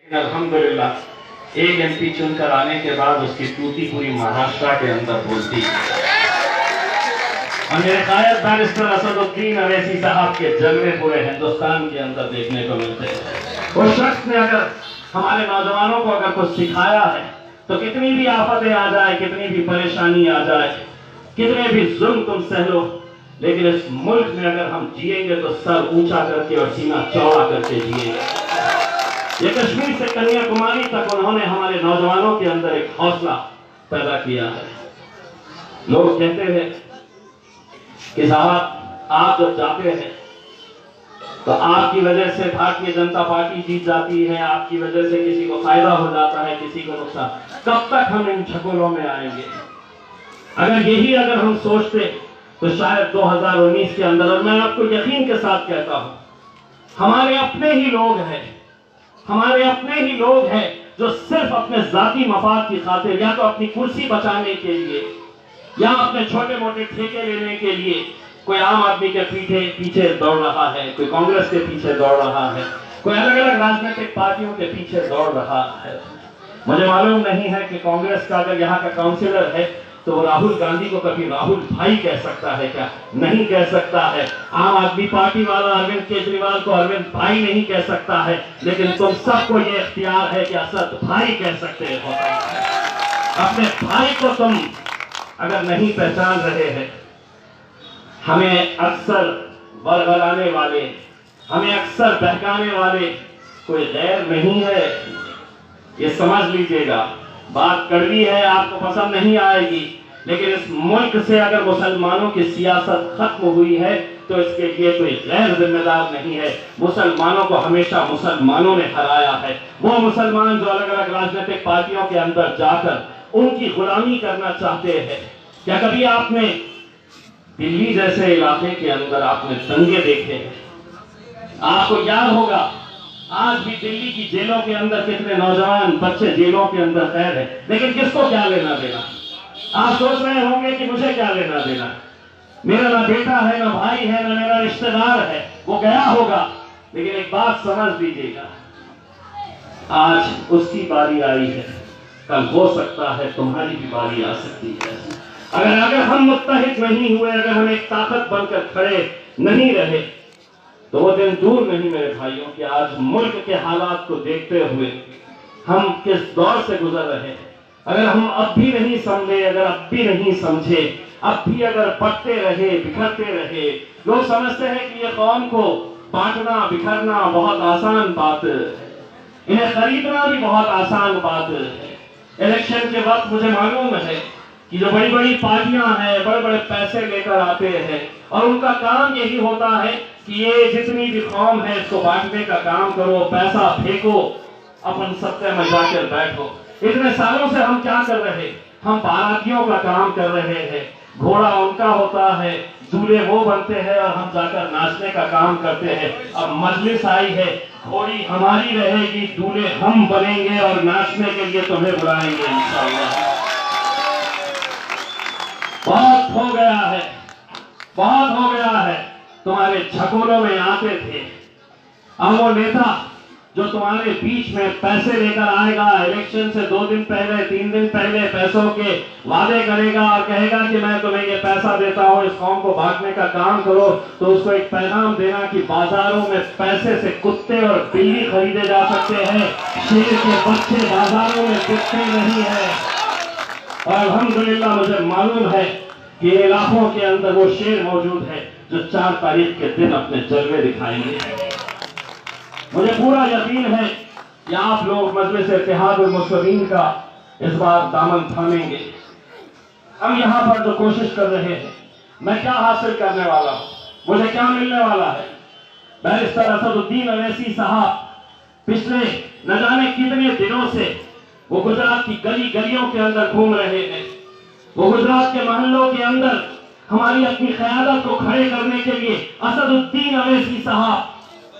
अल्हम्दुलिल्लाह एक एमपी चुनकर आने के बाद उसकी टूटी पूरी महाराष्ट्र के अंदर बोलती है। और मेरे कायद बैरिस्टर असदुद्दीन अवैसी साहब के जलवे पूरे हिंदुस्तान के अंदर देखने को मिलते हैं। उस शख्स ने अगर हमारे नौजवानों को अगर कुछ सिखाया है तो कितनी भी आफतें आ जाए, कितनी भी परेशानी आ जाए, कितने भी जुल्म तुम सह लो, लेकिन इस मुल्क में अगर हम जिएंगे तो सर ऊंचा करके और सीना चौड़ा करके जिएंगे। ये कश्मीर से कन्याकुमारी तक उन्होंने हमारे नौजवानों के अंदर एक हौसला पैदा किया है। लोग कहते हैं कि साहब आप जब जाते हैं तो आपकी वजह से भारतीय जनता पार्टी जीत जाती है, आपकी वजह से किसी को फायदा हो जाता है, किसी को नुकसान। कब तक हम इन झकोलों में आएंगे? अगर हम सोचते तो शायद 2019 के अंदर, और मैं आपको यकीन के साथ कहता हूं, हमारे अपने ही लोग हैं जो सिर्फ अपने जाती मफाद की खातिर या तो अपनी कुर्सी बचाने के लिए या अपने छोटे मोटे ठेके लेने के लिए कोई आम आदमी के पीछे दौड़ रहा है, कोई कांग्रेस के पीछे दौड़ रहा है, कोई अलग अलग राजनीतिक पार्टियों के पीछे दौड़ रहा है। मुझे मालूम नहीं है कि कांग्रेस का अगर यहाँ का काउंसिलर है तो राहुल गांधी को कभी राहुल भाई कह सकता है क्या? नहीं कह सकता है। आम आदमी पार्टी वाला अरविंद केजरीवाल को अरविंद भाई नहीं कह सकता है, लेकिन तुम सबको ये इख्तियार है कि असद भाई कह सकते हो। अपने भाई को तुम अगर नहीं पहचान रहे हैं, हमें अक्सर बरगलाने वाले, हमें अक्सर बहकाने वाले कोई गैर नहीं है, ये समझ लीजिएगा। बात कड़वी है, आपको पसंद नहीं आएगी, लेकिन इस मुल्क से अगर मुसलमानों की सियासत खत्म हुई है तो इसके लिए कोई गैर जिम्मेदार नहीं है। मुसलमानों को हमेशा मुसलमानों ने हराया है। वो मुसलमान जो अलग अलग राजनीतिक पार्टियों के अंदर जाकर उनकी गुलामी करना चाहते हैं। क्या कभी आपने दिल्ली जैसे इलाके के अंदर आपने दंगे देखे हैं? आपको याद होगा आज भी दिल्ली की जेलों के अंदर कितने नौजवान बच्चे जेलों के अंदर कैद हैं, लेकिन किसको क्या लेना देना? आप सोच रहे होंगे कि मुझे क्या लेना देना, मेरा ना बेटा है, ना भाई है, ना मेरा रिश्तेदार है, वो गया होगा। लेकिन एक बात समझ लीजिएगा, आज उसकी बारी आई है, कल हो सकता है तुम्हारी भी बारी आ सकती है। अगर हम मुत्तहिद नहीं हुए, अगर हम एक ताकत बनकर खड़े नहीं रहे तो वो दिन दूर नहीं मेरे भाइयों कि आज मुल्क के हालात को देखते हुए हम किस दौर से गुजर रहे हैं। अगर हम अब भी नहीं समझे, अगर अब भी नहीं समझे, अब भी अगर पटते रहे, बिखरते रहे, लोग समझते हैं कि ये कौम को बांटना बिखरना बहुत आसान बात है, इन्हें खरीदना भी बहुत आसान बात है। इलेक्शन के वक्त मुझे मालूम है कि जो बड़ी बड़ी पार्टियां हैं, बड़े बड़े पैसे लेकर आते हैं और उनका काम यही होता है कि ये जितनी भी कौम है इसको बांटने का काम करो, पैसा फेंको, अपन सत्ते में जाकर बैठो। इतने सालों से हम क्या कर रहे? हम बारातियों का काम कर रहे हैं। घोड़ा उनका होता है, दूल्हे वो बनते हैं और हम जाकर नाचने का काम करते हैं। अब मजलिस आई है, घोड़ी हमारी रहेगी, दूल्हे हम बनेंगे और नाचने के लिए तुम्हें बुलाएंगे इंशाअल्लाह। बहुत हो गया है, बहुत हो गया है। तुम्हारे झकोलों में आते थे, अब वो नेता जो तुम्हारे बीच में पैसे लेकर आएगा, इलेक्शन से 2 दिन पहले 3 दिन पहले पैसों के वादे करेगा और कहेगा कि मैं तुम्हें ये पैसा देता हूँ, इस कौम को बांटने का काम करो, तो उसको एक पैगाम देना कि बाजारों में पैसे से कुत्ते और बिल्ली खरीदे जा सकते हैं, शेर के बच्चे बाजारों में बिकते नहीं है। और अल्हम्दुलिल्लाह मुझे मालूम है कि इलाकों के अंदर वो शेर मौजूद है जो 4 तारीख के दिन अपने जलवे दिखाएंगे। मुझे पूरा यकीन है कि आप लोग मजलिस इत्तेहादुल मुस्लिमीन का इस बार दामन थामेंगे। हम यहाँ पर जो कोशिश कर रहे हैं, मैं क्या हासिल करने वाला हूँ, मुझे क्या मिलने वाला है? बैरिस्टर असदुद्दीन अवैसी साहब पिछले न जाने कितने दिनों से वो गुजरात की गली गलियों के अंदर घूम रहे हैं। वो गुजरात के मोहल्लों के अंदर हमारी अपनी क़यादत को खड़े करने के लिए असदुद्दीन अवैसी साहब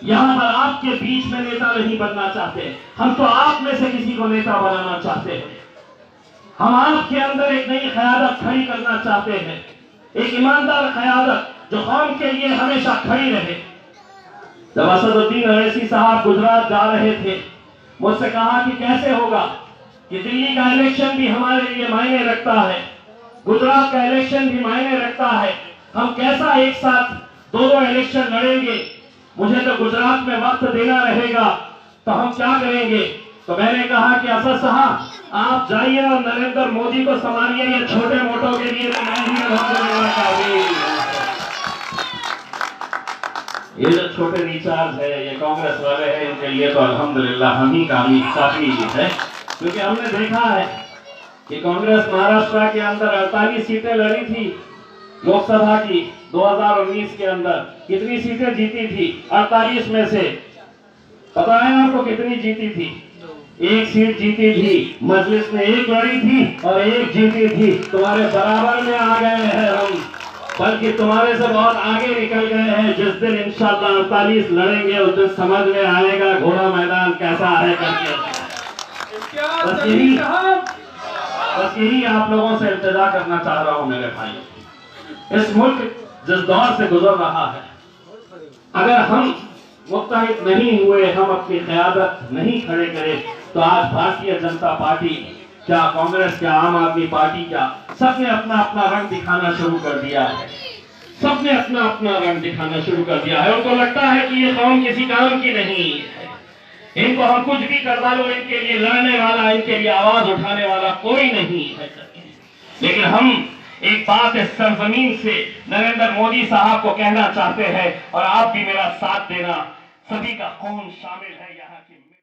यहाँ पर आपके बीच में नेता नहीं बनना चाहते, हम तो आप में से किसी को नेता बनाना चाहते हैं। हम आपके अंदर एक नई क़यादत खड़ी करना चाहते हैं, एक ईमानदार क़यादत जो कौम के लिए हमेशा खड़ी रहे। जब असदुद्दीन अवैसी साहब गुजरात जा रहे थे मुझसे कहा कि कैसे होगा कि दिल्ली का इलेक्शन भी हमारे लिए मायने रखता है, गुजरात का इलेक्शन भी मायने रखता है, हम कैसा एक साथ दो इलेक्शन लड़ेंगे, मुझे तो गुजरात में वक्त देना रहेगा, तो हम क्या करेंगे। तो मैंने कहा कि असद साहब आप जाइए और नरेंद्र मोदी को संभालिए, ये छोटे मोटों के लिए तो मैं ही ये जो छोटे रिचार्ज है ये कांग्रेस वाले हैं, इनके लिए तो अल्हम्दुलिल्लाह हम ही काफी है, क्योंकि हमने देखा है कि कांग्रेस महाराष्ट्र के अंदर 48 सीटें लड़ी थी लोकसभा की 2019 के अंदर। कितनी सीटें जीती थी 48 में से? पता है आपको कितनी जीती थी? एक सीट जीती थी, मजलिस में एक लड़ी थी और एक जीती थी। तुम्हारे बराबर में आ गए हैं हम, बल्कि तुम्हारे से बहुत आगे निकल गए हैं। जिस दिन इंशाअल्लाह 48 लड़ेंगे उस दिन समझ में आएगा घोड़ा मैदान कैसा है करके। बस यही आप लोगों से इल्तिजा करना चाह रहा हूं मेरे भाई। इस मुल्क जिस दौर से गुजर रहा है, अगर हम मुत्तहिद नहीं हुए, हम अपनी क़यादत नहीं खड़े करें, तो आज भारतीय जनता पार्टी क्या, कांग्रेस क्या, आम आदमी पार्टी क्या, सबने अपना अपना रंग दिखाना शुरू कर दिया है। सबने अपना अपना रंग दिखाना शुरू कर दिया है। उनको लगता है कि ये कौम किसी काम की नहीं है, इनको हम कुछ भी कर डालो, इनके लिए लड़ने वाला, इनके लिए आवाज उठाने वाला कोई नहीं है। लेकिन हम एक बात इस सरजमीन से नरेंद्र मोदी साहब को कहना चाहते हैं, और आप भी मेरा साथ देना। सभी का खून शामिल है यहाँ।